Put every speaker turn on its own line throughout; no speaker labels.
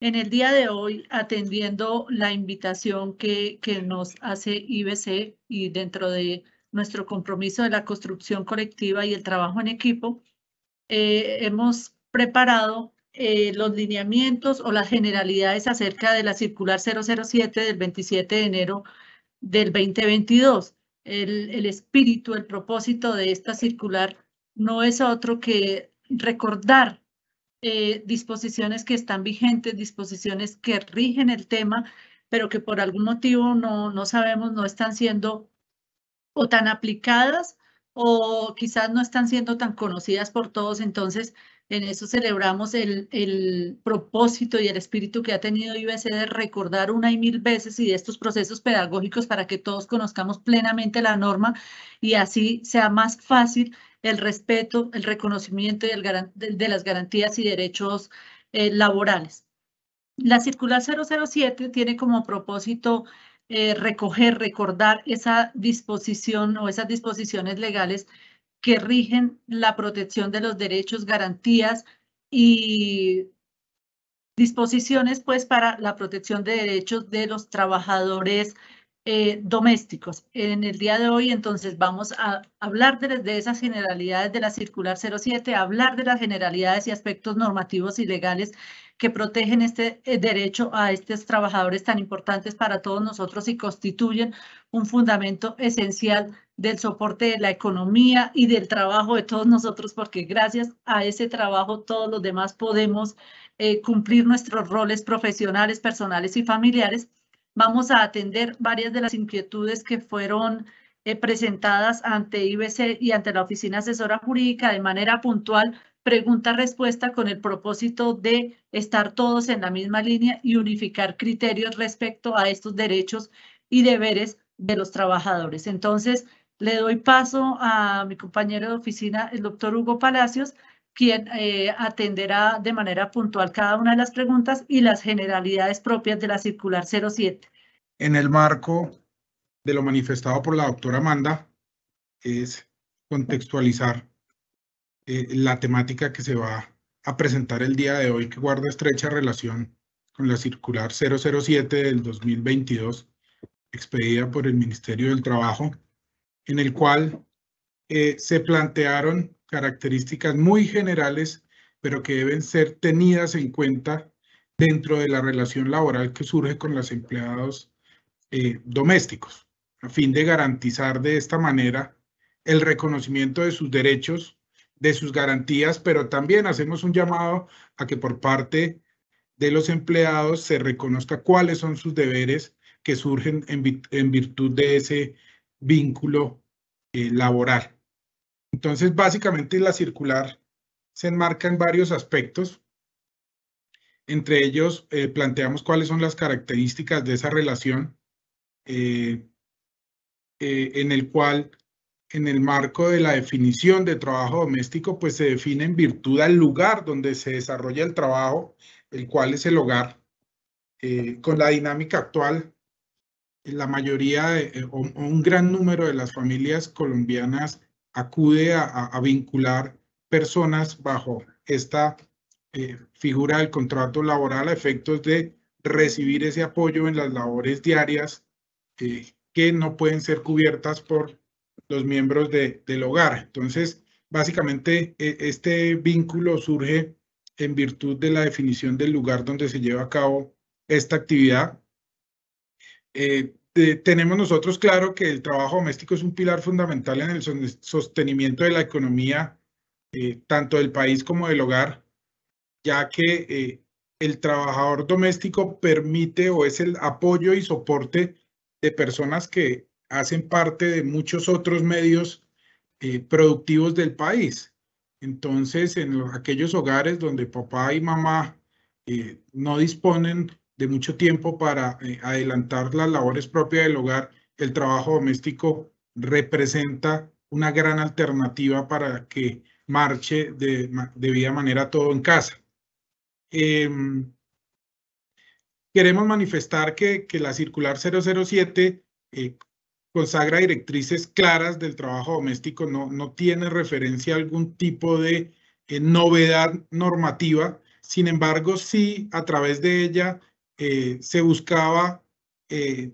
En el día de hoy, atendiendo la invitación que nos hace IBC y dentro de nuestro compromiso de la construcción colectiva y el trabajo en equipo, hemos preparado los lineamientos o las generalidades acerca de la circular 007 del 27 de enero del 2022. El espíritu, el propósito de esta circular no es otro que recordar disposiciones que están vigentes, disposiciones que rigen el tema, pero que por algún motivo no sabemos, no están siendo o tan aplicadas o quizás no están siendo tan conocidas por todos. Entonces, en eso celebramos el propósito y el espíritu que ha tenido IBC de recordar una y mil veces y de estos procesos pedagógicos para que todos conozcamos plenamente la norma y así sea más fácil el respeto, el reconocimiento y de las garantías y derechos laborales. La circular 007 tiene como propósito recoger, recordar esa disposición o esas disposiciones legales que rigen la protección de los derechos, garantías y disposiciones pues para la protección de derechos de los trabajadores domésticos. En el día de hoy, entonces, vamos a hablar de esas generalidades de la circular 07, hablar de las generalidades y aspectos normativos y legales que protegen este derecho a estos trabajadores tan importantes para todos nosotros y constituyen un fundamento esencial del soporte de la economía y del trabajo de todos nosotros, porque gracias a ese trabajo todos los demás podemos cumplir nuestros roles profesionales, personales y familiares. Vamos a atender varias de las inquietudes que fueron presentadas ante IBC y ante la Oficina Asesora Jurídica de manera puntual, pregunta-respuesta, con el propósito de estar todos en la misma línea y unificar criterios respecto a estos derechos y deberes de los trabajadores. Entonces, le doy paso a mi compañero de oficina, el doctor Hugo Palacios, quien atenderá de manera puntual cada una de las preguntas y las generalidades propias de la circular 07.
En el marco de lo manifestado por la doctora Amanda, es contextualizar la temática que se va a presentar el día de hoy, que guarda estrecha relación con la circular 007 del 2022, expedida por el Ministerio del Trabajo, en el cual se plantearon características muy generales, pero que deben ser tenidas en cuenta dentro de la relación laboral que surge con los empleados domésticos, a fin de garantizar de esta manera el reconocimiento de sus derechos, de sus garantías, pero también hacemos un llamado a que por parte de los empleados se reconozca cuáles son sus deberes que surgen en virtud de ese vínculo laboral. Entonces, básicamente la circular se enmarca en varios aspectos. Entre ellos, planteamos cuáles son las características de esa relación, en el cual, en el marco de la definición de trabajo doméstico, pues se define en virtud al lugar donde se desarrolla el trabajo, el cual es el hogar. Con la dinámica actual, la mayoría o un gran número de las familias colombianas acude a vincular personas bajo esta figura del contrato laboral a efectos de recibir ese apoyo en las labores diarias que no pueden ser cubiertas por los miembros del hogar. Entonces, básicamente, este vínculo surge en virtud de la definición del lugar donde se lleva a cabo esta actividad. Tenemos nosotros claro que el trabajo doméstico es un pilar fundamental en el sostenimiento de la economía, tanto del país como del hogar, ya que el trabajador doméstico permite o es el apoyo y soporte de personas que hacen parte de muchos otros medios productivos del país. Entonces, en aquellos hogares donde papá y mamá no disponen de mucho tiempo para adelantar las labores propias del hogar, el trabajo doméstico representa una gran alternativa para que marche de debida manera todo en casa. Queremos manifestar que la circular 007 consagra directrices claras del trabajo doméstico, no tiene referencia a algún tipo de novedad normativa, Sin embargo, sí, a través de ella se buscaba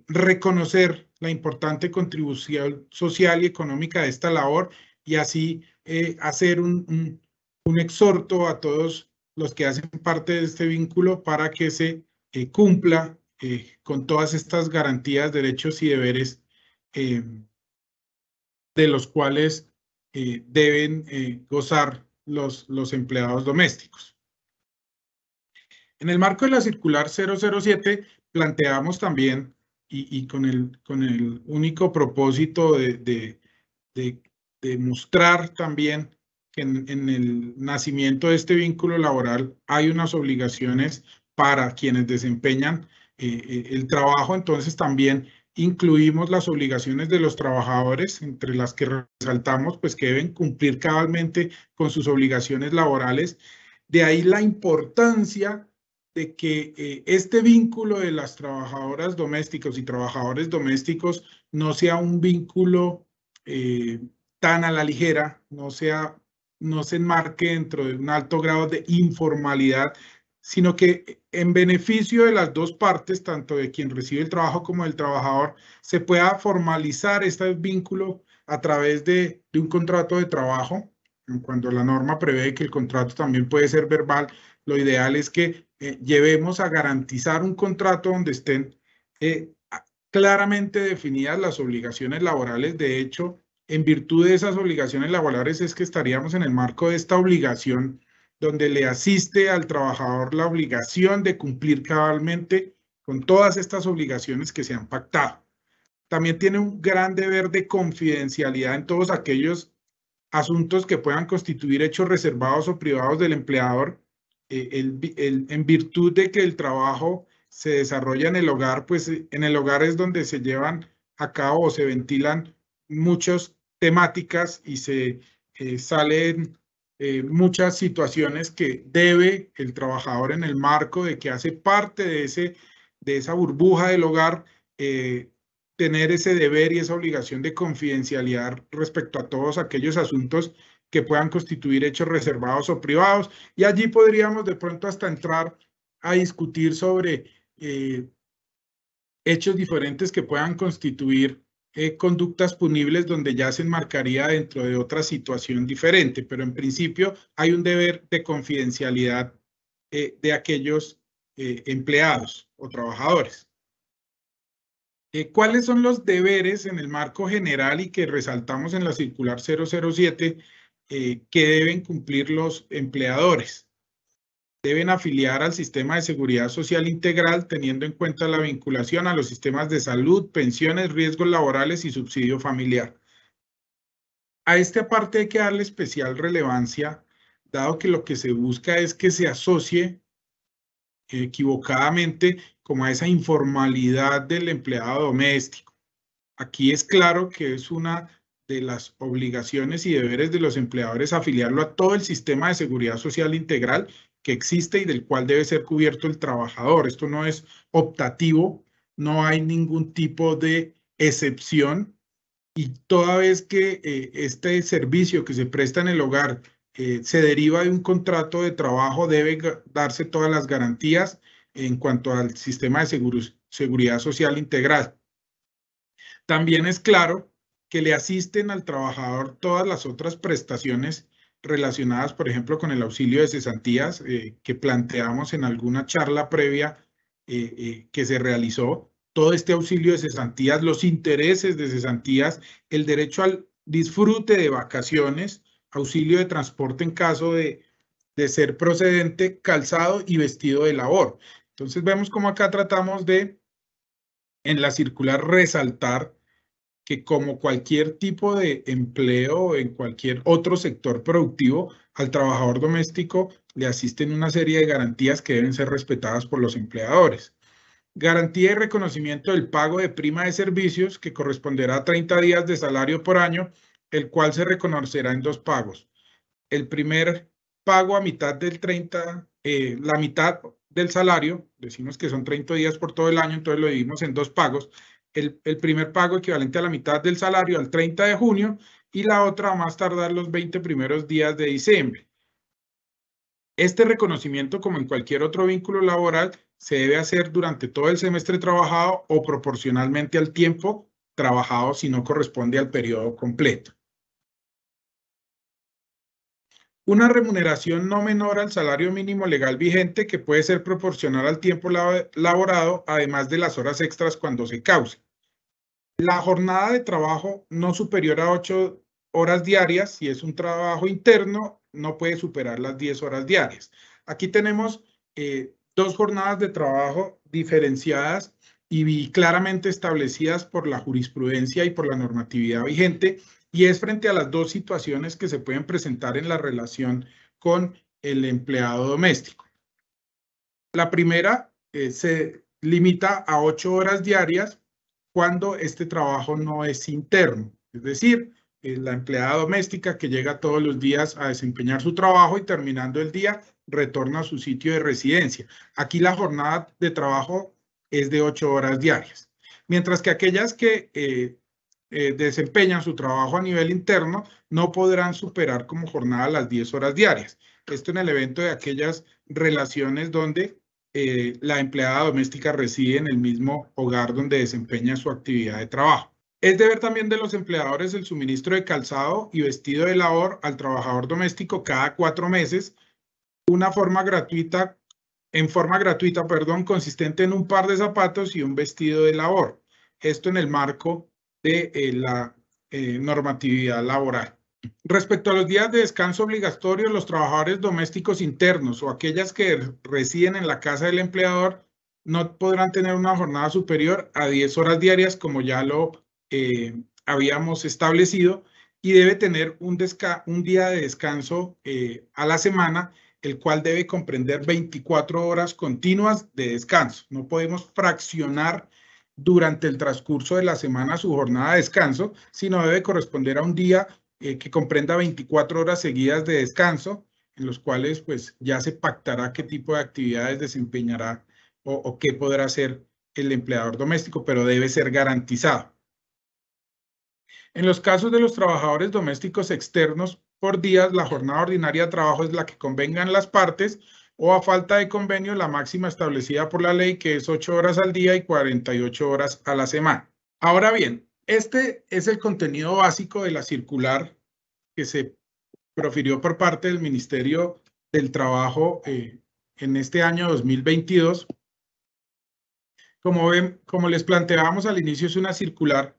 reconocer la importante contribución social y económica de esta labor y así hacer un exhorto a todos los que hacen parte de este vínculo para que se cumpla con todas estas garantías, derechos y deberes de los cuales deben gozar los empleados domésticos. En el marco de la circular 007 planteamos también, y con el único propósito de mostrar también que en el nacimiento de este vínculo laboral hay unas obligaciones para quienes desempeñan el trabajo, entonces también incluimos las obligaciones de los trabajadores, entre las que resaltamos pues que deben cumplir cabalmente con sus obligaciones laborales. De ahí la importancia de que este vínculo de las trabajadoras domésticas y trabajadores domésticos no sea un vínculo tan a la ligera, no se enmarque dentro de un alto grado de informalidad, sino que en beneficio de las dos partes, tanto de quien recibe el trabajo como del trabajador, se pueda formalizar este vínculo a través de un contrato de trabajo. Cuando la norma prevé que el contrato también puede ser verbal, lo ideal es que llevemos a garantizar un contrato donde estén claramente definidas las obligaciones laborales. De hecho, en virtud de esas obligaciones laborales es que estaríamos en el marco de esta obligación donde le asiste al trabajador la obligación de cumplir cabalmente con todas estas obligaciones que se han pactado. También tiene un gran deber de confidencialidad en todos aquellos asuntos que puedan constituir hechos reservados o privados del empleador, en virtud de que el trabajo se desarrolla en el hogar, pues en el hogar es donde se llevan a cabo o se ventilan muchas temáticas y se salen muchas situaciones que debe el trabajador, en el marco de que hace parte de esa burbuja del hogar, tener ese deber y esa obligación de confidencialidad respecto a todos aquellos asuntos que puedan constituir hechos reservados o privados. Y allí podríamos de pronto hasta entrar a discutir sobre hechos diferentes que puedan constituir conductas punibles, donde ya se enmarcaría dentro de otra situación diferente, pero en principio hay un deber de confidencialidad de aquellos empleados o trabajadores. ¿Cuáles son los deberes en el marco general y que resaltamos en la circular 007 que deben cumplir los empleadores? Deben afiliar al sistema de seguridad social integral, teniendo en cuenta la vinculación a los sistemas de salud, pensiones, riesgos laborales y subsidio familiar. A esta parte hay que darle especial relevancia, dado que lo que se busca es que se asocie equivocadamente como a esa informalidad del empleado doméstico. Aquí es claro que es una de las obligaciones y deberes de los empleadores afiliarlo a todo el sistema de seguridad social integral que existe y del cual debe ser cubierto el trabajador. Esto no es optativo, no hay ningún tipo de excepción, y toda vez que este servicio que se presta en el hogar se deriva de un contrato de trabajo, debe darse todas las garantías en cuanto al sistema de seguridad social integral. También es claro que le asisten al trabajador todas las otras prestaciones relacionadas, por ejemplo, con el auxilio de cesantías que planteamos en alguna charla previa que se realizó. Todo este auxilio de cesantías, los intereses de cesantías, el derecho al disfrute de vacaciones, auxilio de transporte en caso de ser procedente, calzado y vestido de labor. Entonces vemos cómo acá tratamos de, en la circular, resaltar que como cualquier tipo de empleo en cualquier otro sector productivo, al trabajador doméstico le asisten una serie de garantías que deben ser respetadas por los empleadores. Garantía y reconocimiento del pago de prima de servicios, que corresponderá a 30 días de salario por año, el cual se reconocerá en dos pagos. El primer pago a mitad del la mitad del salario, decimos que son 30 días por todo el año, entonces lo dividimos en dos pagos. El primer pago equivalente a la mitad del salario al 30 de junio y la otra a más tardar los 20 primeros días de diciembre. Este reconocimiento, como en cualquier otro vínculo laboral, se debe hacer durante todo el semestre trabajado o proporcionalmente al tiempo trabajado si no corresponde al periodo completo. Una remuneración no menor al salario mínimo legal vigente que puede ser proporcional al tiempo laborado, además de las horas extras cuando se cause. La jornada de trabajo no superior a 8 horas diarias, si es un trabajo interno, no puede superar las 10 horas diarias. Aquí tenemos dos jornadas de trabajo diferenciadas y claramente establecidas por la jurisprudencia y por la normatividad vigente, y es frente a las dos situaciones que se pueden presentar en la relación con el empleado doméstico. La primera se limita a 8 horas diarias cuando este trabajo no es interno, es decir, la empleada doméstica que llega todos los días a desempeñar su trabajo y terminando el día retorna a su sitio de residencia. Aquí la jornada de trabajo es de 8 horas diarias, mientras que aquellas que desempeñan su trabajo a nivel interno no podrán superar como jornada las 10 horas diarias. Esto en el evento de aquellas relaciones donde la empleada doméstica reside en el mismo hogar donde desempeña su actividad de trabajo. Es deber también de los empleadores el suministro de calzado y vestido de labor al trabajador doméstico cada 4 meses, en forma gratuita, consistente en un par de zapatos y un vestido de labor. Esto en el marco de la normatividad laboral. Respecto a los días de descanso obligatorios, los trabajadores domésticos internos o aquellas que residen en la casa del empleador no podrán tener una jornada superior a 10 horas diarias, como ya lo habíamos establecido, y debe tener un día de descanso a la semana, el cual debe comprender 24 horas continuas de descanso. No podemos fraccionar durante el transcurso de la semana su jornada de descanso, sino debe corresponder a un día que comprenda 24 horas seguidas de descanso, en los cuales pues ya se pactará qué tipo de actividades desempeñará o qué podrá hacer el empleador doméstico, pero debe ser garantizado. En los casos de los trabajadores domésticos externos por días, la jornada ordinaria de trabajo es la que convengan las partes, o a falta de convenio, la máxima establecida por la ley, que es 8 horas al día y 48 horas a la semana. Ahora bien, este es el contenido básico de la circular que se profirió por parte del Ministerio del Trabajo en este año 2022. Como ven, como les planteábamos al inicio, es una circular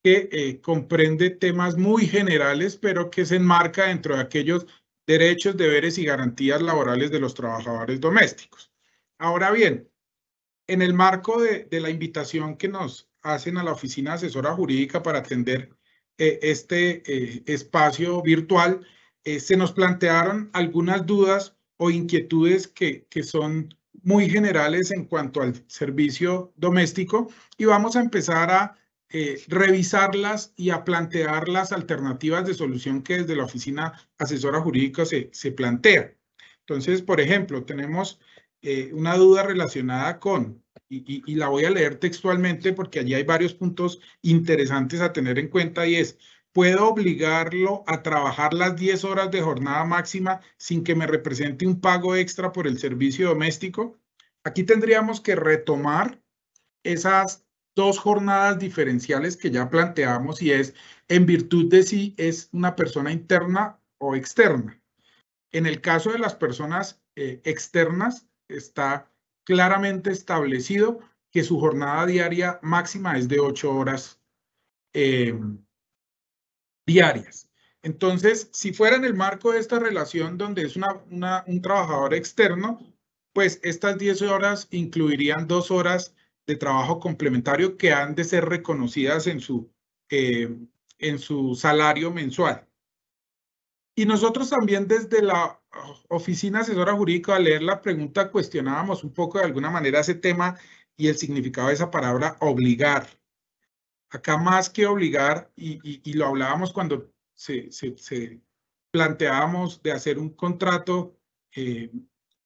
que comprende temas muy generales, pero que se enmarca dentro de aquellos derechos, deberes y garantías laborales de los trabajadores domésticos. Ahora bien, en el marco de la invitación que nos hacen a la Oficina Asesora Jurídica para atender este espacio virtual, se nos plantearon algunas dudas o inquietudes que son muy generales en cuanto al servicio doméstico, y vamos a empezar a revisarlas y a plantear las alternativas de solución que desde la Oficina Asesora Jurídica se plantea. Entonces, por ejemplo, tenemos una duda relacionada con, y la voy a leer textualmente porque allí hay varios puntos interesantes a tener en cuenta, y es: ¿puedo obligarlo a trabajar las 10 horas de jornada máxima sin que me represente un pago extra por el servicio doméstico? Aquí tendríamos que retomar esas dos jornadas diferenciales que ya planteamos, y es en virtud de si es una persona interna o externa. En el caso de las personas externas, está claramente establecido que su jornada diaria máxima es de 8 horas diarias. Entonces, si fuera en el marco de esta relación donde es un trabajador externo, pues estas 10 horas incluirían 2 horas de trabajo complementario que han de ser reconocidas en su salario mensual. Y nosotros también desde la Oficina Asesora Jurídica, al leer la pregunta, cuestionábamos un poco de alguna manera ese tema y el significado de esa palabra obligar. Acá más que obligar, y lo hablábamos cuando se planteábamos de hacer un contrato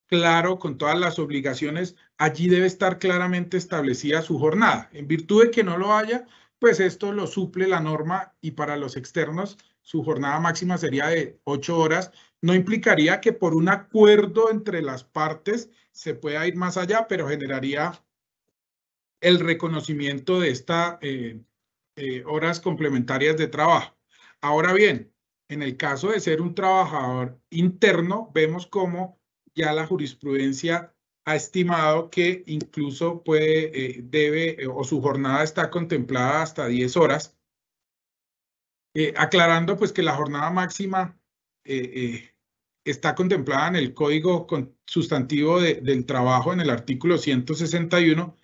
claro con todas las obligaciones, allí debe estar claramente establecida su jornada. En virtud de que no lo haya, pues esto lo suple la norma, y para los externos su jornada máxima sería de 8 horas, No implicaría que por un acuerdo entre las partes se pueda ir más allá, pero generaría el reconocimiento de estas horas complementarias de trabajo. Ahora bien, en el caso de ser un trabajador interno, vemos cómo ya la jurisprudencia ha estimado que incluso debe o su jornada está contemplada hasta 10 horas, aclarando pues que la jornada máxima está contemplada en el Código Sustantivo del Trabajo en el artículo 161,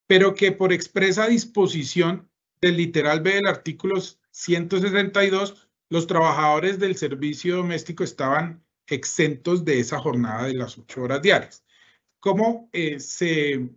pero que por expresa disposición del literal B del artículo 162, los trabajadores del servicio doméstico estaban exentos de esa jornada de las 8 horas diarias. ¿Cómo se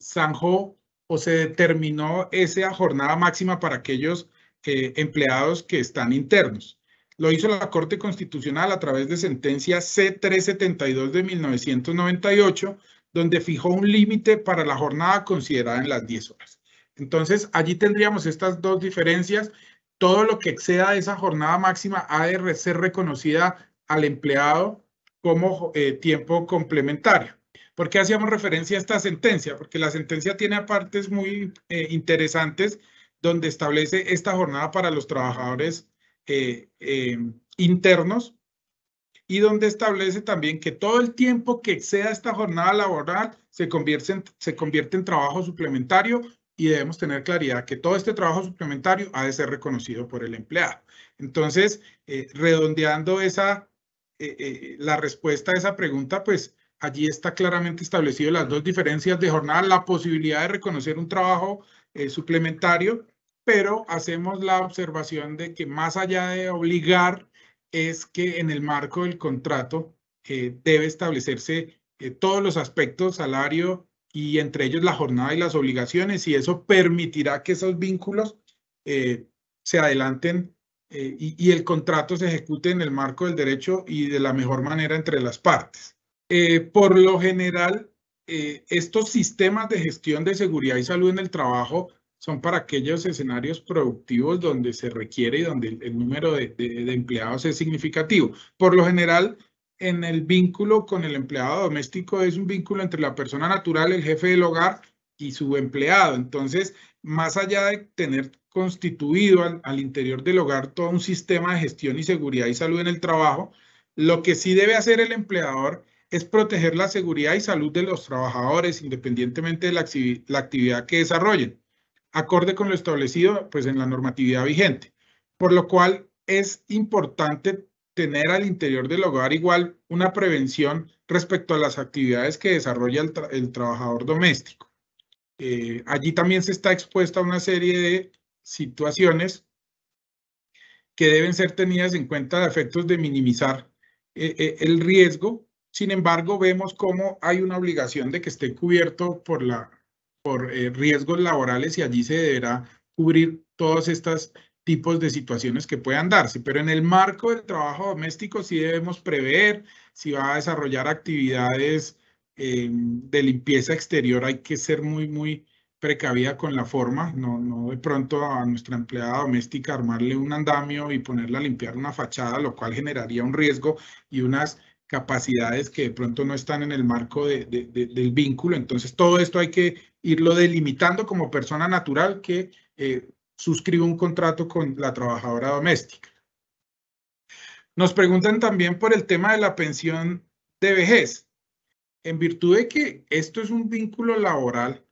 zanjó o se determinó esa jornada máxima para aquellos empleados que están internos? Lo hizo la Corte Constitucional a través de sentencia C-372 de 1998, donde fijó un límite para la jornada considerada en las 10 horas. Entonces, allí tendríamos estas dos diferencias. Todo lo que exceda esa jornada máxima ha de ser reconocida al empleado como tiempo complementario. ¿Por qué hacíamos referencia a esta sentencia? Porque la sentencia tiene partes muy interesantes donde establece esta jornada para los trabajadores internos y donde establece también que todo el tiempo que exceda esta jornada laboral se convierte en trabajo suplementario y debemos tener claridad que todo este trabajo suplementario ha de ser reconocido por el empleado. Entonces, redondeando la respuesta a esa pregunta, pues allí está claramente establecido las dos diferencias de jornada, la posibilidad de reconocer un trabajo suplementario, pero hacemos la observación de que más allá de obligar, es que en el marco del contrato debe establecerse todos los aspectos, salario y entre ellos la jornada y las obligaciones, y eso permitirá que esos vínculos se adelanten y el contrato se ejecute en el marco del derecho y de la mejor manera entre las partes. Por lo general, estos sistemas de gestión de seguridad y salud en el trabajo son para aquellos escenarios productivos donde se requiere y donde el número de empleados es significativo. Por lo general, en el vínculo con el empleado doméstico es un vínculo entre la persona natural, el jefe del hogar y su empleado. Entonces, más allá de tener constituido al interior del hogar todo un sistema de gestión y seguridad y salud en el trabajo, lo que sí debe hacer el empleador es proteger la seguridad y salud de los trabajadores independientemente de la actividad que desarrollen, acorde con lo establecido pues, en la normatividad vigente. Por lo cual es importante tener al interior del hogar igual una prevención respecto a las actividades que desarrolla el trabajador doméstico. Allí también se está expuesta a una serie de situaciones que deben ser tenidas en cuenta a efectos de minimizar el riesgo. Sin embargo, vemos cómo hay una obligación de que esté cubierto por riesgos laborales y allí se deberá cubrir todos estos tipos de situaciones que puedan darse. Pero en el marco del trabajo doméstico sí debemos prever si va a desarrollar actividades de limpieza exterior. Hay que ser muy precavida con la forma, no de pronto a nuestra empleada doméstica armarle un andamio y ponerla a limpiar una fachada, lo cual generaría un riesgo y unas capacidades que de pronto no están en el marco del vínculo. Entonces, todo esto hay que irlo delimitando como persona natural que suscribe un contrato con la trabajadora doméstica. Nos preguntan también por el tema de la pensión de vejez. En virtud de que esto es un vínculo laboral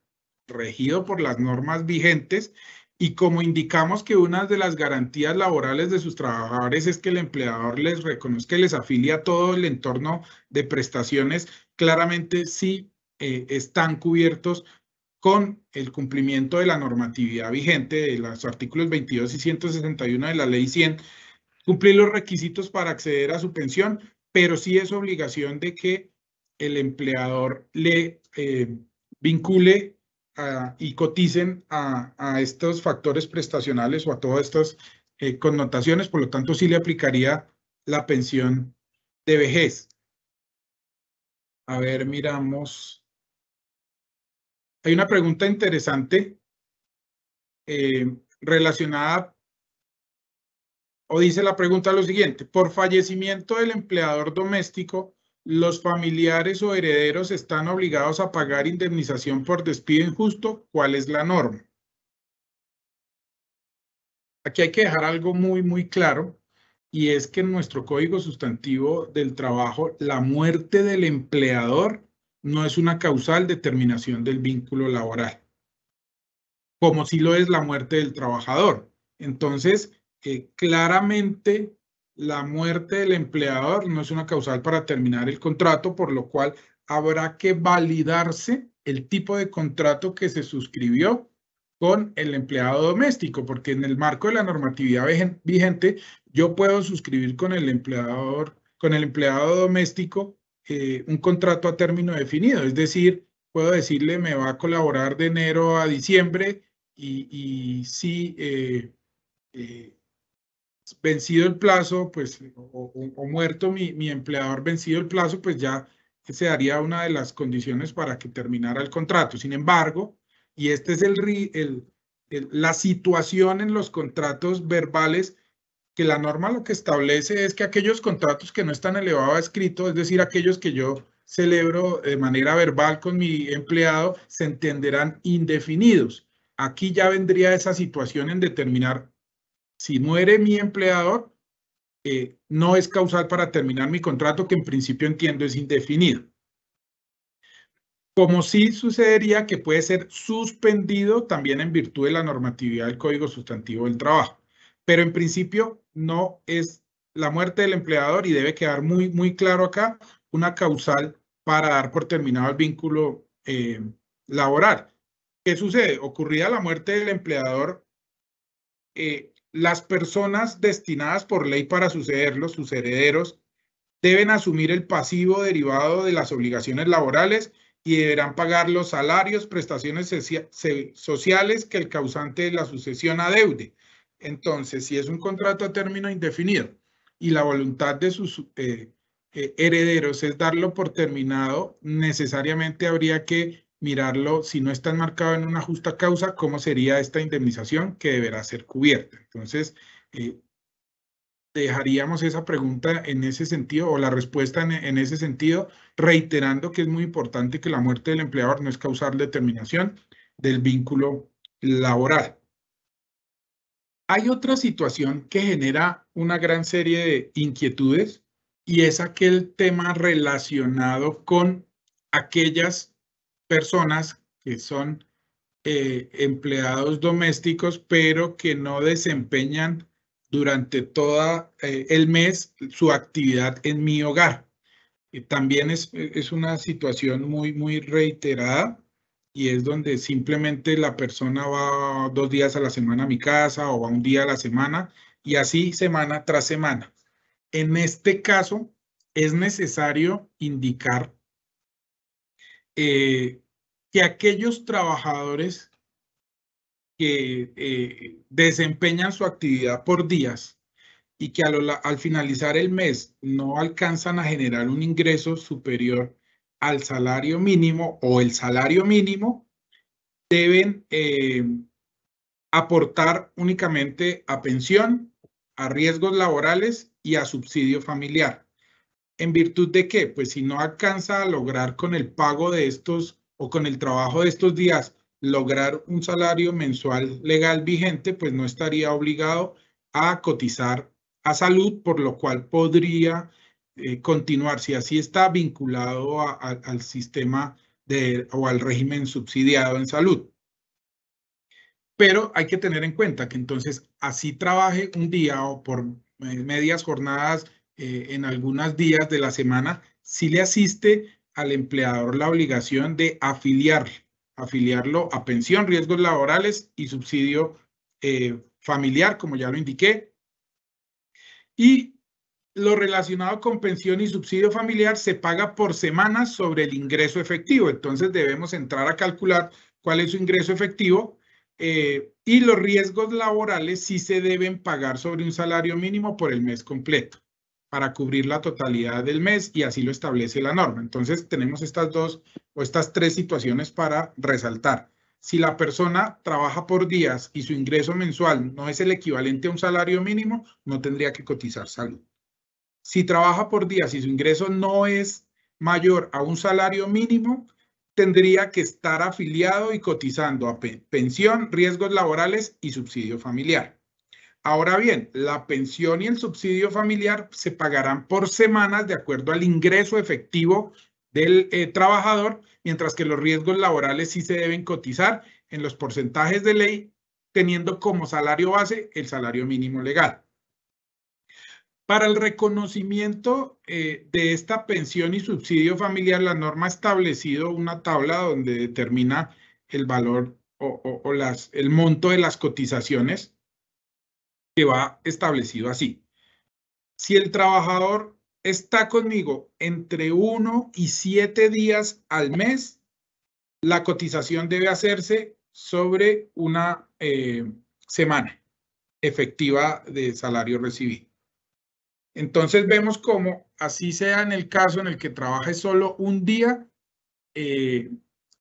regido por las normas vigentes y como indicamos que una de las garantías laborales de sus trabajadores es que el empleador les reconozca y les afilia a todo el entorno de prestaciones, claramente sí están cubiertos con el cumplimiento de la normatividad vigente de los artículos 22 y 161 de la Ley 100, cumplir los requisitos para acceder a su pensión, pero sí es obligación de que el empleador le vincule y coticen a estos factores prestacionales o a todas estas connotaciones, por lo tanto sí le aplicaría la pensión de vejez. A ver, miramos. Hay una pregunta interesante relacionada o dice la pregunta lo siguiente: por fallecimiento del empleador doméstico, ¿los familiares o herederos están obligados a pagar indemnización por despido injusto? ¿Cuál es la norma? Aquí hay que dejar algo muy claro, y es que en nuestro Código Sustantivo del Trabajo, la muerte del empleador no es una causal de terminación del vínculo laboral, como sí lo es la muerte del trabajador. Entonces, claramente, la muerte del empleador no es una causal para terminar el contrato, por lo cual habrá que validarse el tipo de contrato que se suscribió con el empleado doméstico, porque en el marco de la normatividad vigente, yo puedo suscribir con el empleado doméstico un contrato a término definido. Es decir, puedo decirle, me va a colaborar de enero a diciembre, y si vencido el plazo, pues, o muerto mi empleador, vencido el plazo, pues ya se daría una de las condiciones para que terminara el contrato. Sin embargo, y esta es la situación en los contratos verbales, que la norma lo que establece es que aquellos contratos que no están elevados a escrito, es decir, aquellos que yo celebro de manera verbal con mi empleado, se entenderán indefinidos. Aquí ya vendría esa situación en determinar si muere mi empleador, no es causal para terminar mi contrato, que en principio entiendo es indefinido. Como sí sucedería que puede ser suspendido también en virtud de la normatividad del Código Sustantivo del Trabajo. Pero en principio no es la muerte del empleador, y debe quedar muy claro acá, una causal para dar por terminado el vínculo laboral. ¿Qué sucede? Ocurrida la muerte del empleador, las personas destinadas por ley para sucederlo, sus herederos, deben asumir el pasivo derivado de las obligaciones laborales y deberán pagar los salarios, prestaciones sociales que el causante de la sucesión adeude. Entonces, si es un contrato a término indefinido y la voluntad de sus herederos es darlo por terminado, necesariamente habría que mirarlo, si no está enmarcado en una justa causa, cómo sería esta indemnización que deberá ser cubierta. Entonces, dejaríamos esa pregunta en ese sentido, o la respuesta en ese sentido, reiterando que es muy importante que la muerte del empleador no es causal de terminación del vínculo laboral. Hay otra situación que genera una gran serie de inquietudes, y es aquel tema relacionado con aquellas personas que son empleados domésticos, pero que no desempeñan durante todo el mes su actividad en mi hogar. También es una situación muy reiterada, y es donde simplemente la persona va 2 días a la semana a mi casa, o va un día a la semana, y así semana tras semana. En este caso, es necesario indicar que aquellos trabajadores que desempeñan su actividad por días y que al finalizar el mes no alcanzan a generar un ingreso superior al salario mínimo o el salario mínimo, deben aportar únicamente a pensión, a riesgos laborales y a subsidio familiar. ¿En virtud de qué? Pues si no alcanza a lograr con el pago de estos, o con el trabajo de estos días, lograr un salario mensual legal vigente, pues no estaría obligado a cotizar a salud, por lo cual podría continuar, si así está, vinculado al sistema o al régimen subsidiado en salud. Pero hay que tener en cuenta que entonces, así trabaje un día o por medias jornadas en algunos días de la semana, sí le asiste al empleador la obligación de afiliarlo a pensión, riesgos laborales y subsidio familiar, como ya lo indiqué. Y lo relacionado con pensión y subsidio familiar se paga por semanas sobre el ingreso efectivo. Entonces debemos entrar a calcular cuál es su ingreso efectivo, y los riesgos laborales sí se deben pagar sobre un salario mínimo por el mes completo, para cubrir la totalidad del mes, y así lo establece la norma. Entonces tenemos estas 2 o estas 3 situaciones para resaltar. Si la persona trabaja por días y su ingreso mensual no es el equivalente a un salario mínimo, no tendría que cotizar salud. Si trabaja por días y su ingreso no es mayor a un salario mínimo, tendría que estar afiliado y cotizando a pensión, riesgos laborales y subsidio familiar. Ahora bien, la pensión y el subsidio familiar se pagarán por semanas de acuerdo al ingreso efectivo del trabajador, mientras que los riesgos laborales sí se deben cotizar en los porcentajes de ley, teniendo como salario base el salario mínimo legal. Para el reconocimiento de esta pensión y subsidio familiar, la norma ha establecido una tabla donde determina el valor el monto de las cotizaciones, que va establecido así. Si el trabajador está conmigo entre 1 y 7 días al mes, la cotización debe hacerse sobre una semana efectiva de salario recibido. Entonces vemos cómo, así sea en el caso en el que trabaje solo un día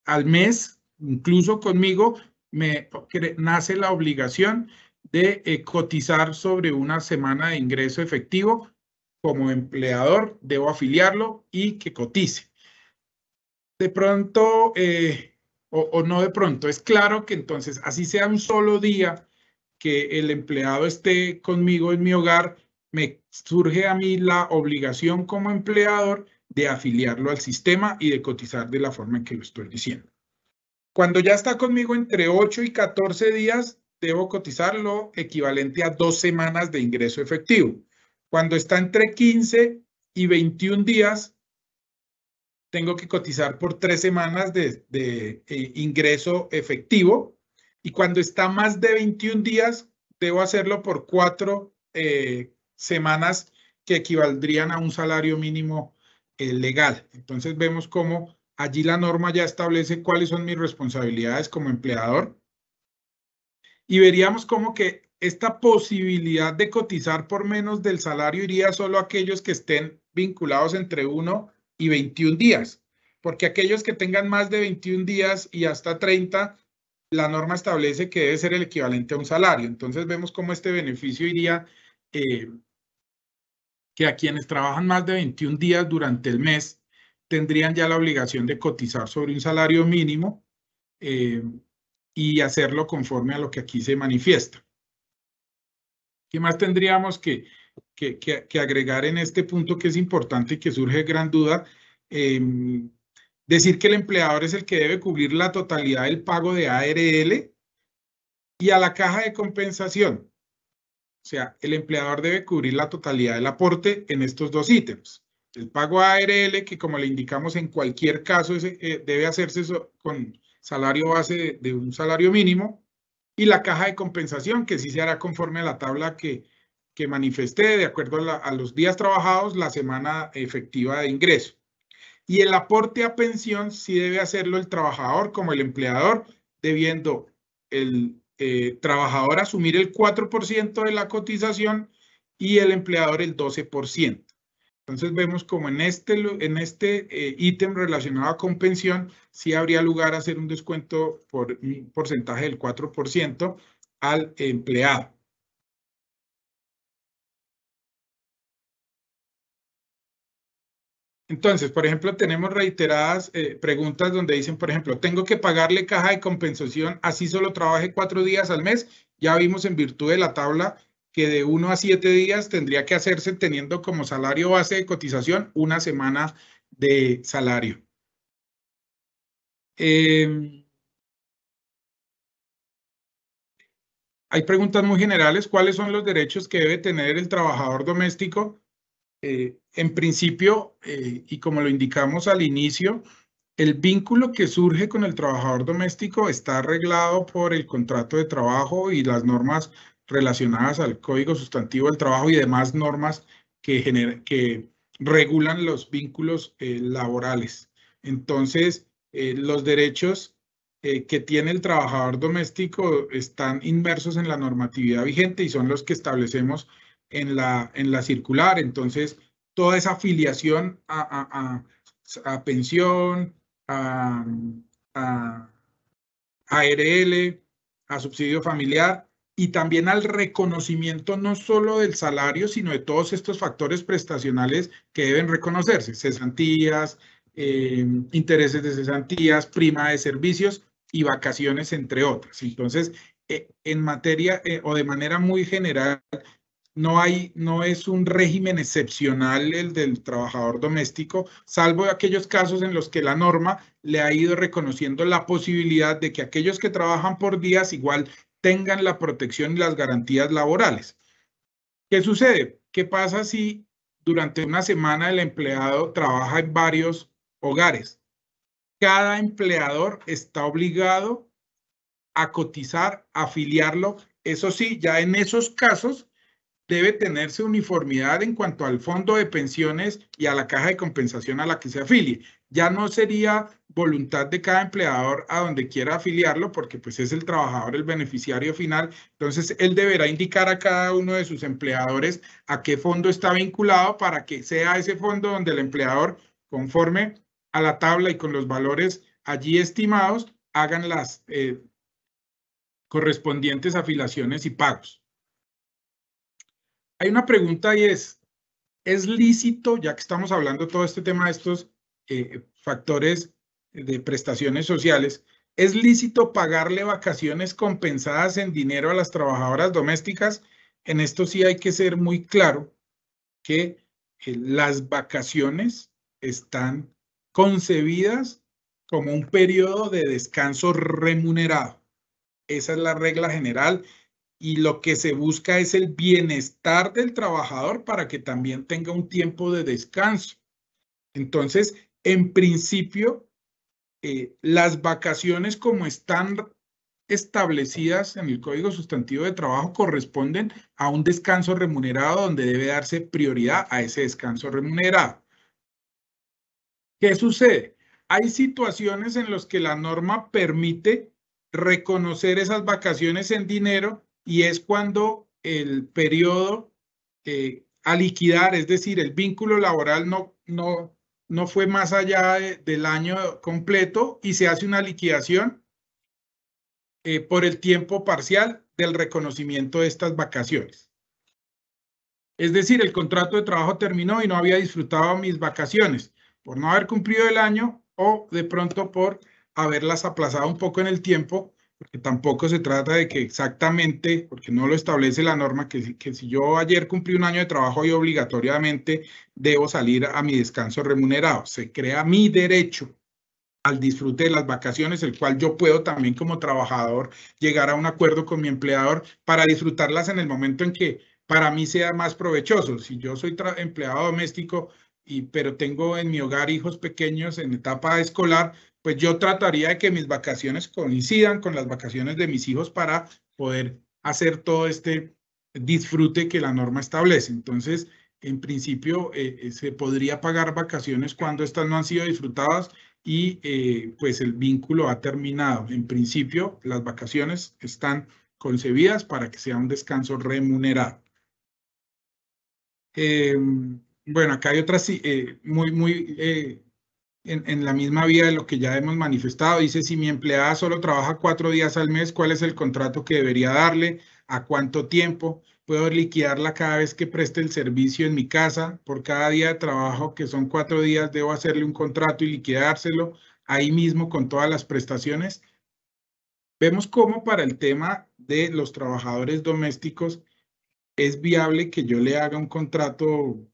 al mes, incluso conmigo, me nace la obligación de cotizar sobre una semana de ingreso efectivo. Como empleador debo afiliarlo y que cotice. De pronto, o no de pronto, es claro que entonces, así sea un solo día que el empleado esté conmigo en mi hogar, me surge a mí la obligación como empleador de afiliarlo al sistema y de cotizar de la forma en que lo estoy diciendo. Cuando ya está conmigo entre 8 y 14 días, debo cotizar lo equivalente a 2 semanas de ingreso efectivo. Cuando está entre 15 y 21 días, tengo que cotizar por 3 semanas de ingreso efectivo. Y cuando está más de 21 días, debo hacerlo por 4 semanas que equivaldrían a un salario mínimo legal. Entonces vemos cómo allí la norma ya establece cuáles son mis responsabilidades como empleador. Y veríamos cómo que esta posibilidad de cotizar por menos del salario iría solo a aquellos que estén vinculados entre 1 y 21 días, porque aquellos que tengan más de 21 días y hasta 30, la norma establece que debe ser el equivalente a un salario. Entonces vemos cómo este beneficio iría que a quienes trabajan más de 21 días durante el mes tendrían ya la obligación de cotizar sobre un salario mínimo y hacerlo conforme a lo que aquí se manifiesta. ¿Qué más tendríamos que agregar en este punto que es importante y que surge gran duda? Decir que el empleador es el que debe cubrir la totalidad del pago de ARL y a la caja de compensación. O sea, el empleador debe cubrir la totalidad del aporte en estos dos ítems. El pago ARL, que como le indicamos en cualquier caso debe hacerse con salario base de un salario mínimo, y la caja de compensación, que sí se hará conforme a la tabla que manifesté, de acuerdo a los días trabajados, la semana efectiva de ingreso. Y el aporte a pensión sí debe hacerlo el trabajador como el empleador, debiendo el trabajador asumir el 4% de la cotización y el empleador el 12%. Entonces vemos como en este ítem relacionado con pensión, sí habría lugar a hacer un descuento por un porcentaje del 4% al empleado. Entonces, por ejemplo, tenemos reiteradas preguntas donde dicen, por ejemplo, ¿tengo que pagarle caja de compensación así solo trabaje 4 días al mes? Ya vimos en virtud de la tabla que de 1 a 7 días tendría que hacerse teniendo como salario base de cotización una semana de salario. Hay preguntas muy generales. ¿Cuáles son los derechos que debe tener el trabajador doméstico? En principio, y como lo indicamos al inicio, el vínculo que surge con el trabajador doméstico está arreglado por el contrato de trabajo y las normas relacionadas al Código Sustantivo del Trabajo y demás normas que regulan los vínculos laborales. Entonces, los derechos que tiene el trabajador doméstico están inmersos en la normatividad vigente y son los que establecemos en la circular. Entonces, toda esa afiliación a pensión, a ARL, a subsidio familiar y también al reconocimiento no solo del salario, sino de todos estos factores prestacionales que deben reconocerse, cesantías, intereses de cesantías, prima de servicios y vacaciones, entre otras. Entonces, en materia o de manera muy general, no es un régimen excepcional el del trabajador doméstico, salvo aquellos casos en los que la norma le ha ido reconociendo la posibilidad de que aquellos que trabajan por días igual tengan la protección y las garantías laborales. ¿Qué sucede? ¿Qué pasa si durante una semana el empleado trabaja en varios hogares? Cada empleador está obligado a cotizar, a afiliarlo. Eso sí, ya en esos casos debe tenerse uniformidad en cuanto al fondo de pensiones y a la caja de compensación a la que se afilie. Ya no sería voluntad de cada empleador a donde quiera afiliarlo, porque pues es el trabajador el beneficiario final. Entonces, él deberá indicar a cada uno de sus empleadores a qué fondo está vinculado para que sea ese fondo donde el empleador, conforme a la tabla y con los valores allí estimados, hagan las correspondientes afiliaciones y pagos. Hay una pregunta y ¿es lícito, ya que estamos hablando todo este tema de estos factores de prestaciones sociales, es lícito pagarle vacaciones compensadas en dinero a las trabajadoras domésticas? En esto sí hay que ser muy claro que las vacaciones están concebidas como un periodo de descanso remunerado. Esa es la regla general. Y lo que se busca es el bienestar del trabajador para que también tenga un tiempo de descanso. Entonces, en principio, las vacaciones como están establecidas en el Código Sustantivo de Trabajo corresponden a un descanso remunerado donde debe darse prioridad a ese descanso remunerado. ¿Qué sucede? Hay situaciones en las que la norma permite reconocer esas vacaciones en dinero y es cuando el periodo a liquidar, es decir, el vínculo laboral no fue más allá del año completo y se hace una liquidación por el tiempo parcial del reconocimiento de estas vacaciones. Es decir, el contrato de trabajo terminó y no había disfrutado mis vacaciones por no haber cumplido el año o de pronto por haberlas aplazado un poco en el tiempo, porque tampoco se trata de que exactamente, porque no lo establece la norma, que si yo ayer cumplí un año de trabajo y obligatoriamente debo salir a mi descanso remunerado. Se crea mi derecho al disfrute de las vacaciones, el cual yo puedo también como trabajador llegar a un acuerdo con mi empleador para disfrutarlas en el momento en que para mí sea más provechoso. Si yo soy empleado doméstico, pero tengo en mi hogar hijos pequeños en etapa escolar, pues yo trataría de que mis vacaciones coincidan con las vacaciones de mis hijos para poder hacer todo este disfrute que la norma establece. Entonces, en principio, se podría pagar vacaciones cuando estas no han sido disfrutadas y pues el vínculo ha terminado. En principio, las vacaciones están concebidas para que sea un descanso remunerado. Bueno, acá hay otras en la misma vía de lo que ya hemos manifestado. Dice, si mi empleada solo trabaja 4 días al mes, ¿cuál es el contrato que debería darle? ¿A cuánto tiempo? ¿Puedo liquidarla cada vez que preste el servicio en mi casa? Por cada día de trabajo, que son 4 días, ¿debo hacerle un contrato y liquidárselo ahí mismo con todas las prestaciones? Vemos cómo para el tema de los trabajadores domésticos es viable que yo le haga un contrato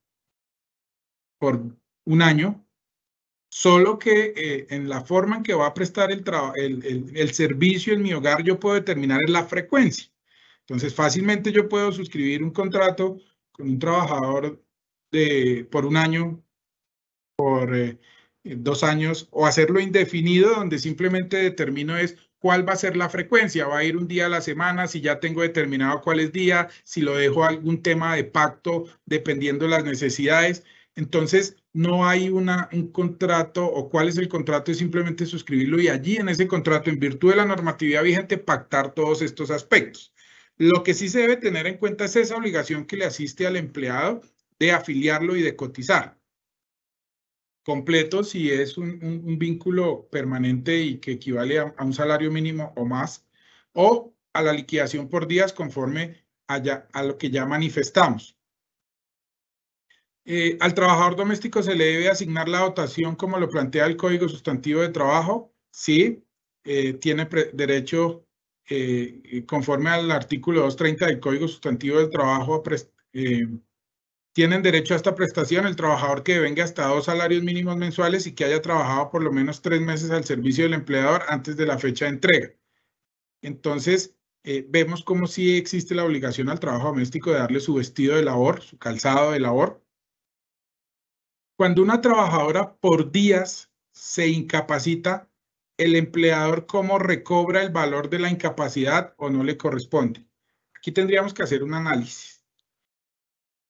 por un año, solo que en la forma en que va a prestar el servicio en mi hogar, yo puedo determinar la frecuencia. Entonces, fácilmente yo puedo suscribir un contrato con un trabajador por un año, por 2 años, o hacerlo indefinido, donde simplemente determino cuál va a ser la frecuencia. Va a ir un día a la semana, si ya tengo determinado cuál es día, si lo dejo algún tema de pacto, dependiendo de las necesidades. Entonces, no hay un contrato o cuál es el contrato, es simplemente suscribirlo y allí en ese contrato, en virtud de la normatividad vigente, pactar todos estos aspectos. Lo que sí se debe tener en cuenta es esa obligación que le asiste al empleado de afiliarlo y de cotizar. completo si es un vínculo permanente y que equivale a un salario mínimo o más, o a la liquidación por días conforme a lo que ya manifestamos. Al trabajador doméstico se le debe asignar la dotación como lo plantea el Código Sustantivo de Trabajo. Sí, tiene derecho, conforme al artículo 230 del Código Sustantivo del Trabajo, tienen derecho a esta prestación el trabajador que venga hasta 2 salarios mínimos mensuales y que haya trabajado por lo menos 3 meses al servicio del empleador antes de la fecha de entrega. Entonces, vemos como sí existe la obligación al trabajo doméstico de darle su vestido de labor, su calzado de labor. Cuando una trabajadora por días se incapacita, el empleador ¿cómo recobra el valor de la incapacidad o no le corresponde? Aquí tendríamos que hacer un análisis.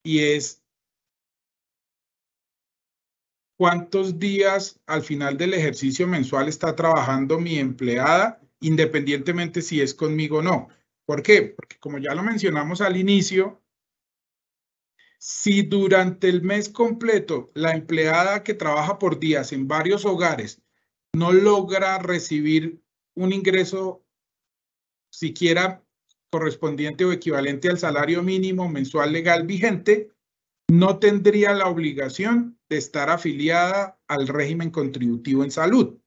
Y es ¿cuántos días al final del ejercicio mensual está trabajando mi empleada, independientemente si es conmigo o no? ¿Por qué? Porque como ya lo mencionamos al inicio, si durante el mes completo la empleada que trabaja por días en varios hogares no logra recibir un ingreso siquiera correspondiente o equivalente al salario mínimo mensual legal vigente, no tendría la obligación de estar afiliada al régimen contributivo en salud.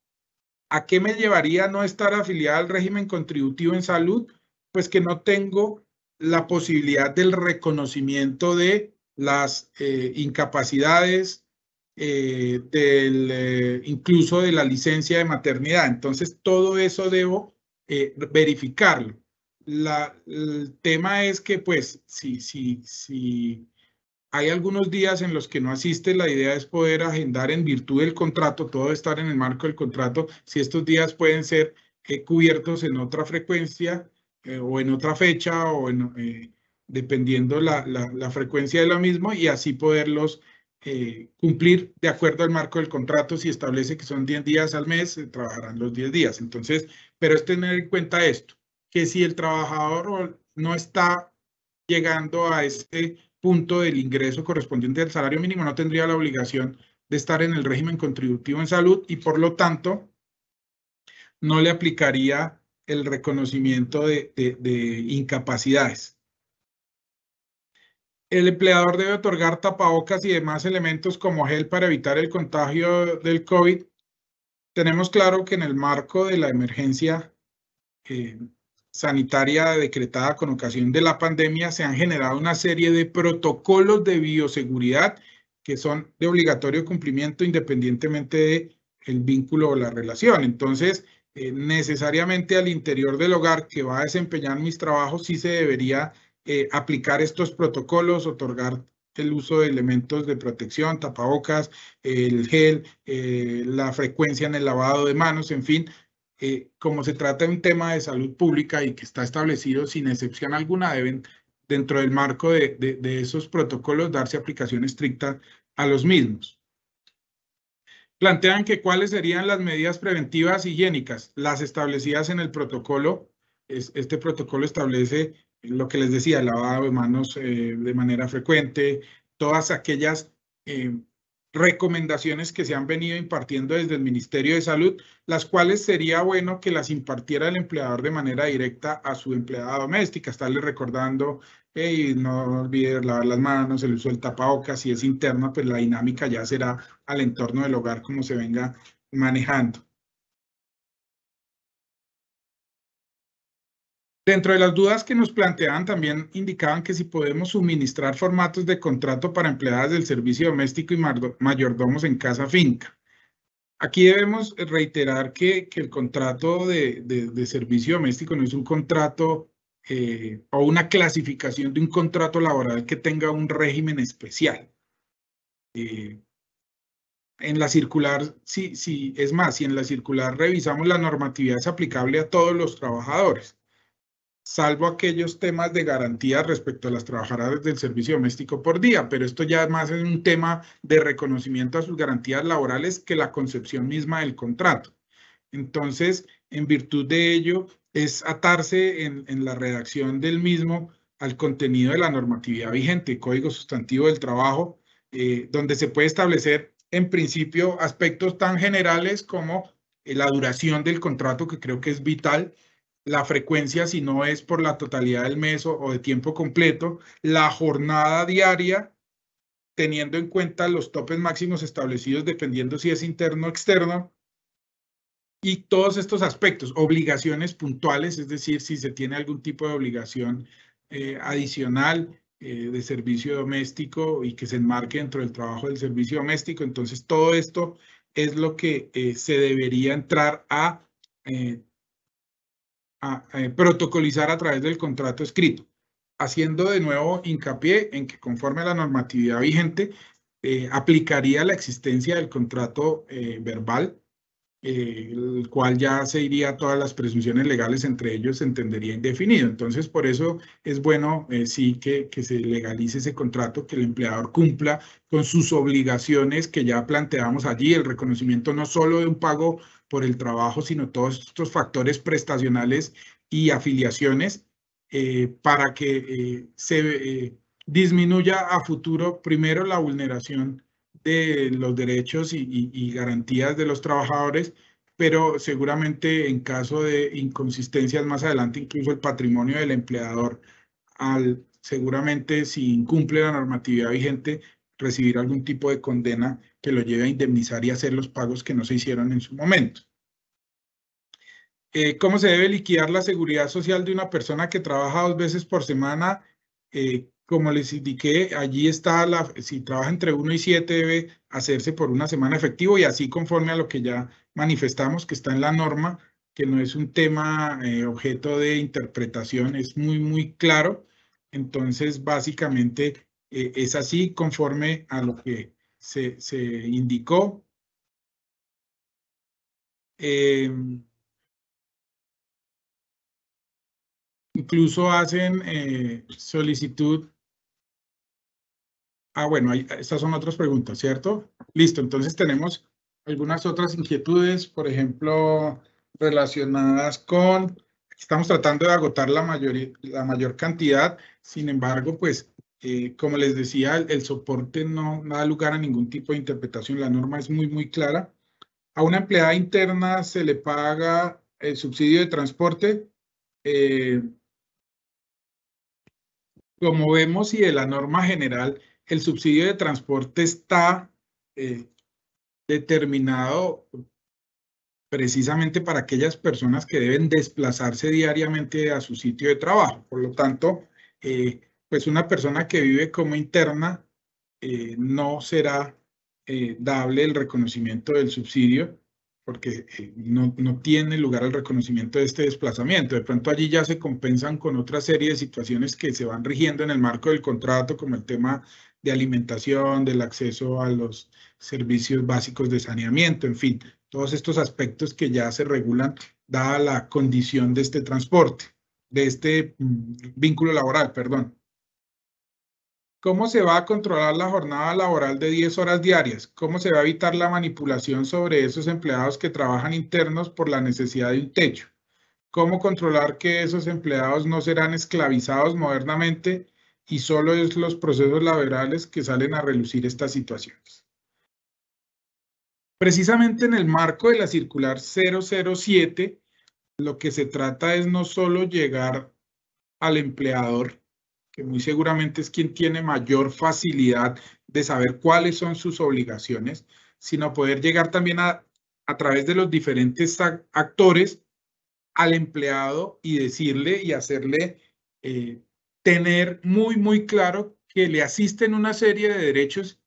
¿A qué me llevaría no estar afiliada al régimen contributivo en salud? Pues que no tengo la posibilidad del reconocimiento de las incapacidades, incluso de la licencia de maternidad. Entonces, todo eso debo verificarlo. El tema es que, pues, si hay algunos días en los que no asiste, la idea es poder agendar en virtud del contrato, todo estar en el marco del contrato, si estos días pueden ser cubiertos en otra frecuencia o en otra fecha o dependiendo la frecuencia de lo mismo y así poderlos cumplir de acuerdo al marco del contrato. Si establece que son 10 días al mes, trabajarán los 10 días. Entonces, pero es tener en cuenta esto, que si el trabajador no está llegando a ese punto del ingreso correspondiente al salario mínimo, no tendría la obligación de estar en el régimen contributivo en salud y por lo tanto no le aplicaría el reconocimiento de incapacidades. El empleador debe otorgar tapabocas y demás elementos como gel para evitar el contagio del COVID. Tenemos claro que en el marco de la emergencia sanitaria decretada con ocasión de la pandemia, se han generado una serie de protocolos de bioseguridad que son de obligatorio cumplimiento independientemente del vínculo o la relación. Entonces, necesariamente al interior del hogar que va a desempeñar mis trabajos, sí se debería aplicar estos protocolos, otorgar el uso de elementos de protección, tapabocas, el gel, la frecuencia en el lavado de manos, en fin. Como se trata de un tema de salud pública y que está establecido sin excepción alguna, deben, dentro del marco de esos protocolos, darse aplicación estricta a los mismos. Plantean que cuáles serían las medidas preventivas higiénicas, las establecidas en el protocolo. Este protocolo establece lo que les decía, lavado de manos de manera frecuente, todas aquellas recomendaciones que se han venido impartiendo desde el Ministerio de Salud, las cuales sería bueno que las impartiera el empleador de manera directa a su empleada doméstica, estarle recordando, hey, no olvides lavar las manos, el uso del tapabocas, si es interna, pues la dinámica ya será al entorno del hogar como se venga manejando. Dentro de las dudas que nos planteaban, también indicaban que si podemos suministrar formatos de contrato para empleadas del servicio doméstico y mayordomos en casa finca. Aquí debemos reiterar que el contrato de servicio doméstico no es un contrato o una clasificación de un contrato laboral que tenga un régimen especial. En la circular, sí, es más, si en la circular revisamos la normatividad es aplicable a todos los trabajadores, salvo aquellos temas de garantía respecto a las trabajadoras del servicio doméstico por día, pero esto ya más es un tema de reconocimiento a sus garantías laborales que la concepción misma del contrato. Entonces, en virtud de ello, es atarse en la redacción del mismo al contenido de la normatividad vigente, Código Sustantivo del Trabajo, donde se puede establecer en principio, aspectos tan generales como la duración del contrato, que creo que es vital, la frecuencia, si no es por la totalidad del mes o de tiempo completo, la jornada diaria, teniendo en cuenta los topes máximos establecidos dependiendo si es interno o externo, y todos estos aspectos, obligaciones puntuales, es decir, si se tiene algún tipo de obligación adicional de servicio doméstico y que se enmarque dentro del trabajo del servicio doméstico. Entonces, todo esto es lo que se debería entrar a protocolizar a través del contrato escrito, haciendo de nuevo hincapié en que conforme a la normatividad vigente, aplicaría la existencia del contrato verbal, el cual ya se iría a todas las presunciones legales, entre ellos se entendería indefinido. Entonces, por eso es bueno, sí, que se legalice ese contrato, que el empleador cumpla con sus obligaciones que ya planteamos allí, el reconocimiento no solo de un pago por el trabajo, sino todos estos factores prestacionales y afiliaciones para que se disminuya a futuro, primero, la vulneración de los derechos y garantías de los trabajadores, pero seguramente en caso de inconsistencias más adelante, incluso el patrimonio del empleador, seguramente si incumple la normatividad vigente, recibir algún tipo de condena que lo lleve a indemnizar y hacer los pagos que no se hicieron en su momento. ¿Cómo se debe liquidar la seguridad social de una persona que trabaja 2 veces por semana? Como les indiqué, allí está, si trabaja entre 1 y 7 debe hacerse por una semana efectivo y así conforme a lo que ya manifestamos que está en la norma, que no es un tema objeto de interpretación, es muy claro. Entonces, básicamente es así conforme a lo que se indicó. Incluso hacen solicitud. Bueno, estas son otras preguntas, ¿cierto? Listo, entonces tenemos algunas otras inquietudes, por ejemplo, relacionadas con, estamos tratando de agotar la mayor cantidad, sin embargo, pues, como les decía, el soporte no da lugar a ningún tipo de interpretación, la norma es muy clara. A una empleada interna se le paga el subsidio de transporte. Como vemos y de la norma general, el subsidio de transporte está determinado precisamente para aquellas personas que deben desplazarse diariamente a su sitio de trabajo. Por lo tanto, pues una persona que vive como interna no será dable el reconocimiento del subsidio porque no tiene lugar el reconocimiento de este desplazamiento. De pronto allí ya se compensan con otra serie de situaciones que se van rigiendo en el marco del contrato, como el tema de alimentación, del acceso a los servicios básicos de saneamiento, en fin, todos estos aspectos que ya se regulan dada la condición de este transporte, de este vínculo laboral, perdón. ¿Cómo se va a controlar la jornada laboral de 10 horas diarias? ¿Cómo se va a evitar la manipulación sobre esos empleados que trabajan internos por la necesidad de un techo? ¿Cómo controlar que esos empleados no serán esclavizados modernamente y solo es los procesos laborales que salen a relucir estas situaciones? Precisamente en el marco de la circular 007, lo que se trata es no solo llegar al empleador, que muy seguramente es quien tiene mayor facilidad de saber cuáles son sus obligaciones, sino poder llegar también a través de los diferentes actores al empleado y decirle y hacerle tener muy claro que le asisten una serie de derechos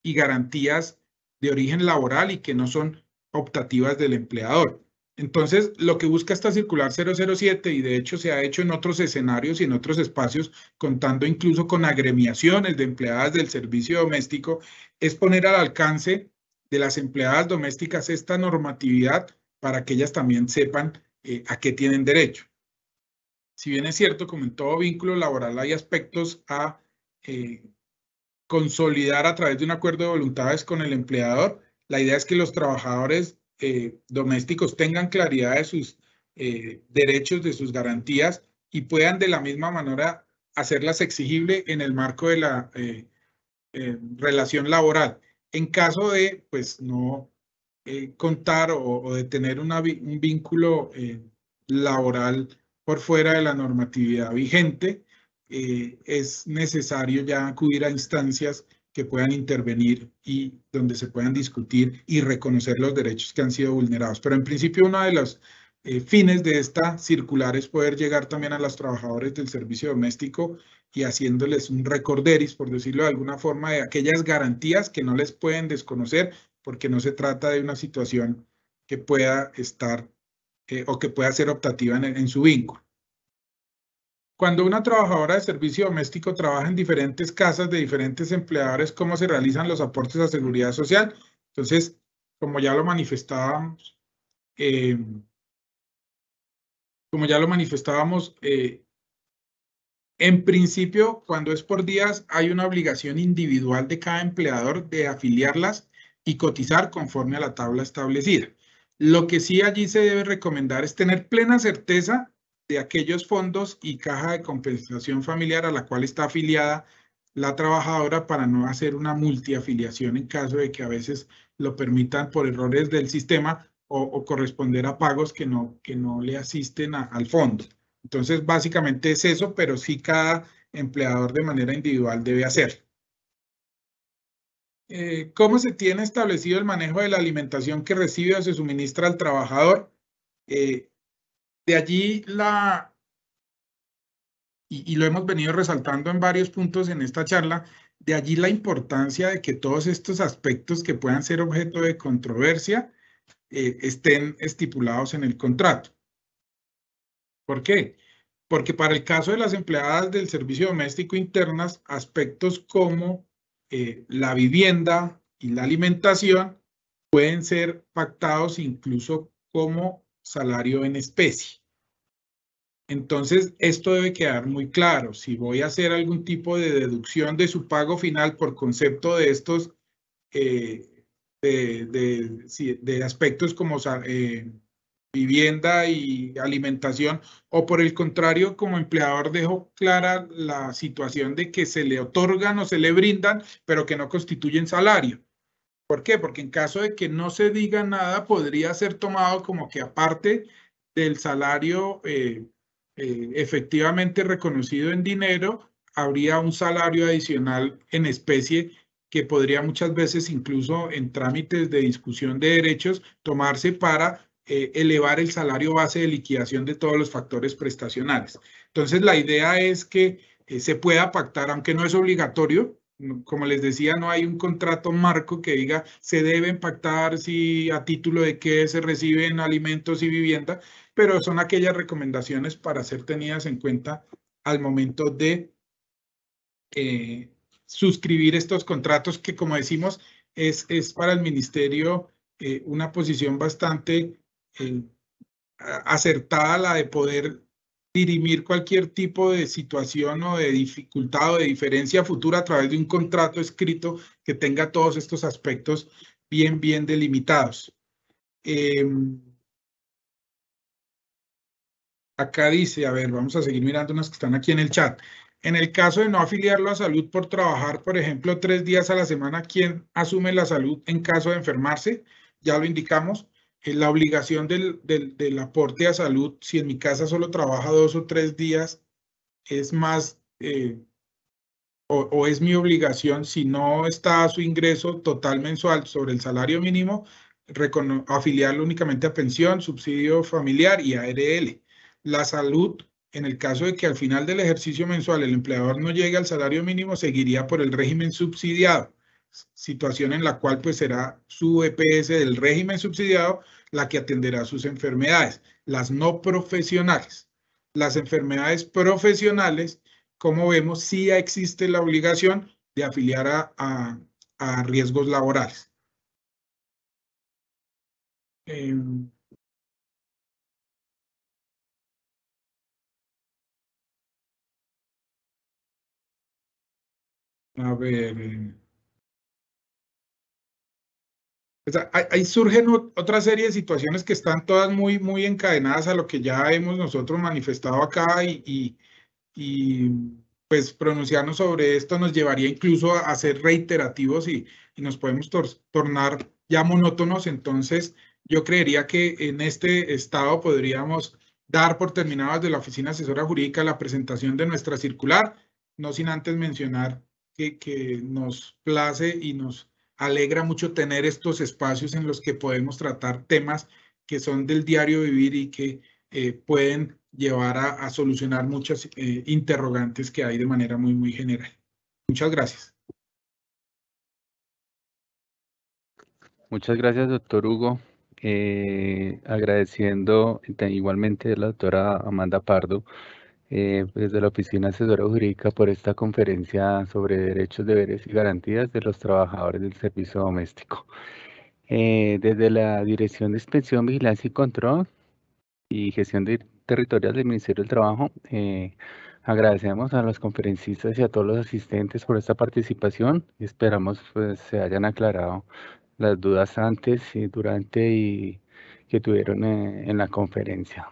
y garantías de origen laboral y que no son optativas del empleador. Entonces, lo que busca esta circular 007, y de hecho se ha hecho en otros escenarios y en otros espacios, contando incluso con agremiaciones de empleadas del servicio doméstico, es poner al alcance de las empleadas domésticas esta normatividad para que ellas también sepan a qué tienen derecho. Si bien es cierto, como en todo vínculo laboral hay aspectos a consolidar a través de un acuerdo de voluntades con el empleador, la idea es que los trabajadores domésticos tengan claridad de sus derechos, de sus garantías y puedan de la misma manera hacerlas exigibles en el marco de la relación laboral. en caso de, pues, no contar o de tener un vínculo laboral por fuera de la normatividad vigente, es necesario ya acudir a instancias que puedan intervenir y donde se puedan discutir y reconocer los derechos que han sido vulnerados. Pero en principio uno de los fines de esta circular es poder llegar también a los trabajadores del servicio doméstico y haciéndoles un recorderis, por decirlo de alguna forma, de aquellas garantías que no les pueden desconocer, porque no se trata de una situación que pueda estar o que pueda ser optativa en su vínculo. Cuando una trabajadora de servicio doméstico trabaja en diferentes casas de diferentes empleadores, ¿cómo se realizan los aportes a seguridad social? Entonces, como ya lo manifestábamos, en principio, cuando es por días, hay una obligación individual de cada empleador de afiliarlas y cotizar conforme a la tabla establecida. Lo que sí allí se debe recomendar es tener plena certeza de aquellos fondos y caja de compensación familiar a la cual está afiliada la trabajadora para no hacer una multiafiliación en caso de que a veces lo permitan por errores del sistema o corresponder a pagos que no le asisten al fondo. Entonces, básicamente es eso, pero sí cada empleador de manera individual debe hacer. ¿Cómo se tiene establecido el manejo de la alimentación que recibe o se suministra al trabajador? De allí y lo hemos venido resaltando en varios puntos en esta charla, de allí la importancia de que todos estos aspectos que puedan ser objeto de controversia estén estipulados en el contrato. ¿Por qué? Porque para el caso de las empleadas del servicio doméstico internas, aspectos como la vivienda y la alimentación pueden ser pactados incluso como salario en especie. Entonces, esto debe quedar muy claro. Si voy a hacer algún tipo de deducción de su pago final por concepto de estos, de aspectos como vivienda y alimentación, o por el contrario, como empleador dejo clara la situación de que se le otorgan o se le brindan, pero que no constituyen salario. ¿Por qué? Porque en caso de que no se diga nada, podría ser tomado como que aparte del salario efectivamente reconocido en dinero, habría un salario adicional en especie que podría muchas veces, incluso en trámites de discusión de derechos, tomarse para elevar el salario base de liquidación de todos los factores prestacionales. Entonces, la idea es que se pueda pactar, aunque no es obligatorio. Como les decía, no hay un contrato marco que diga se deben pactar si a título de qué se reciben alimentos y vivienda, pero son aquellas recomendaciones para ser tenidas en cuenta al momento de suscribir estos contratos que, como decimos, es para el ministerio una posición bastante acertada, la de poder dirimir cualquier tipo de situación o de dificultad o de diferencia futura a través de un contrato escrito que tenga todos estos aspectos bien delimitados. Acá dice, a ver, vamos a seguir mirando unas que están aquí en el chat. En el caso de no afiliarlo a salud por trabajar, por ejemplo, 3 días a la semana, ¿quién asume la salud en caso de enfermarse? Ya lo indicamos. La obligación del aporte a salud, si en mi casa solo trabaja 2 o 3 días, es más, o es mi obligación, si no está su ingreso total mensual sobre el salario mínimo, afiliarlo únicamente a pensión, subsidio familiar y ARL. La salud, en el caso de que al final del ejercicio mensual el empleador no llegue al salario mínimo, seguiría por el régimen subsidiado, situación en la cual pues será su EPS del régimen subsidiado la que atenderá sus enfermedades, las no profesionales. Las enfermedades profesionales, como vemos, sí existe la obligación de afiliar a riesgos laborales. A ver. O sea, ahí surgen otra serie de situaciones que están todas muy encadenadas a lo que ya hemos nosotros manifestado acá y pues pronunciarnos sobre esto nos llevaría incluso a ser reiterativos y nos podemos tornar ya monótonos. Entonces, yo creería que en este estado podríamos dar por terminadas de la Oficina Asesora Jurídica la presentación de nuestra circular, no sin antes mencionar que nos place y nos alegra mucho tener estos espacios en los que podemos tratar temas que son del diario vivir y que pueden llevar a solucionar muchas interrogantes que hay de manera muy general. Muchas gracias.
Muchas gracias, doctor Hugo. Agradeciendo igualmente a la doctora Amanda Pardo, desde la Oficina Asesora Jurídica, por esta conferencia sobre derechos, deberes y garantías de los trabajadores del servicio doméstico. Desde la Dirección de Inspección, Vigilancia y Control y Gestión Territorial del Ministerio del Trabajo, agradecemos a los conferencistas y a todos los asistentes por esta participación y esperamos pues, se hayan aclarado las dudas antes y durante y que tuvieron en la conferencia.